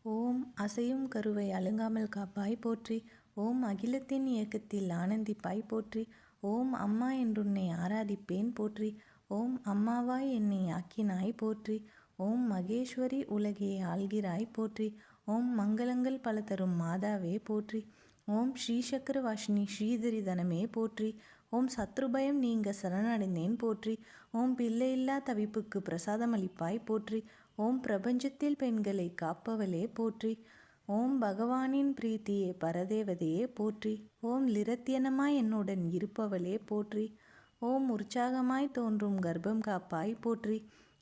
ஓம் அசையும் கருவை அழுங்காமல் காப்பாய் போற்றி. ஓம் அகிலத்தின் இயக்கத்தில் ஆனந்திப்பாய் போற்றி. ஓம் அம்மா என்றுன்னை ஆராதிப்பேன் போற்றி. ஓம் அம்மாவாய் என்னை ஆக்கினாய் போற்றி. ஓம் மகேஸ்வரி உலகே ஆள்கிறாய் போற்றி. ஓம் மங்களங்கள் பல தரும் மாதாவே போற்றி. ஓம் ஸ்ரீசக்கர வாஷினி ஸ்ரீதரி தனமே போற்றி. ஓம் சத்ருபயம் நீங்க சரணடைந்தேன் போற்றி. ஓம் பிள்ளையில்லா தவிப்புக்கு பிரசாதம் அளிப்பாய் போற்றி. ஓம் பிரபஞ்சத்தில் பெண்களை காப்பவளே போற்றி. ஓம் பகவானின் பிரீத்தியே பரதேவதையே போற்றி. ஓம் லிரத்தியனமாய் என்னுடன் இருப்பவளே போற்றி. ஓம் உற்சாகமாய் தோன்றும் கர்ப்பம் காப்பாய் போற்றி.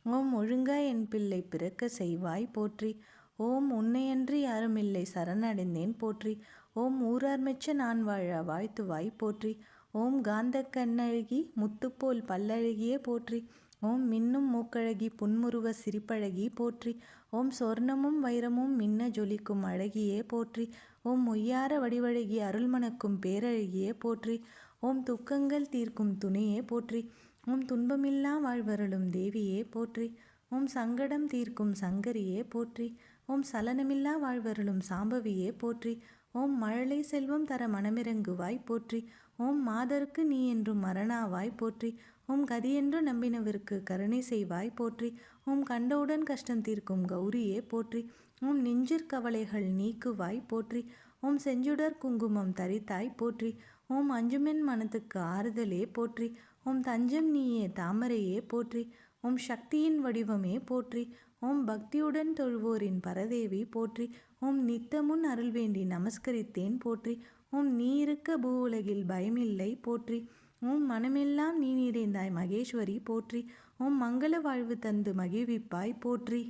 ஓம் ஒழுங்காய் என் பிள்ளை பிறக்க செய்வாய் போற்றி. ஓம் உன்னையன்றி யாருமில்லை சரணடைந்தேன் போற்றி. ஓம் ஊரார்மெச்ச நான் வாழ வாழ்த்துவாய் போற்றி. ஓம் காந்த கண்ணழகி முத்துப்போல் பல்லழகியே போற்றி. ஓம் மின்னும் மூக்கழகி புன்முருவ சிரிப்பழகி போற்றி. ஓம் சொர்ணமும் வைரமும் மின்ன ஜொலிக்கும் அழகியே போற்றி. ஓம் மொய்யார வடிவழகி அருள்மணக்கும் பேரழகியே போற்றி. ஓம் துக்கங்கள் தீர்க்கும் துணையே போற்றி. ஓம் துன்பமில்லா வாழ்வருளும் தேவியே போற்றி. ஓம் சங்கடம் தீர்க்கும் சங்கரியே போற்றி. ஓம் சலனமில்லா வாழ்வருளும் சாம்பவியே போற்றி. ஓம் மழலை செல்வம் தர மனமிறங்குவாய் போற்றி. ஓம் மாதருக்கு நீ என்றும் மரணாவாய் போற்றி. ஓம் கதியென்று நம்பினவிற்கு கருணை செய்வாய் போற்றி. ஓம் கண்டவுடன் கஷ்டம் தீர்க்கும் கௌரியே போற்றி. ஓம் நெஞ்சிற்கவலைகள் நீக்குவாய் போற்றி. ஓம் செஞ்சுடர் குங்குமம் தரித்தாய் போற்றி. ஓம் அஞ்சுமென் மனத்துக்கு ஆறுதலே போற்றி. ஓம் தஞ்சம் நீயே தாமரையே போற்றி. ஓம் சக்தியின் வடிவமே போற்றி. ஓம் பக்தியுடன் தொழுவோரின் பரதேவி போற்றி. ஓம் நித்தமுன் அருள் வேண்டி நமஸ்கரித்தேன் போற்றி. ஓம் நீ இருக்க பூ உலகில் பயமில்லை போற்றி. ஓம் மனமெல்லாம் நீ நிறைந்தாய் மகேஸ்வரி போற்றி. ஓம் மங்கள வாழ்வு தந்து மகிழ்விப்பாய் போற்றி.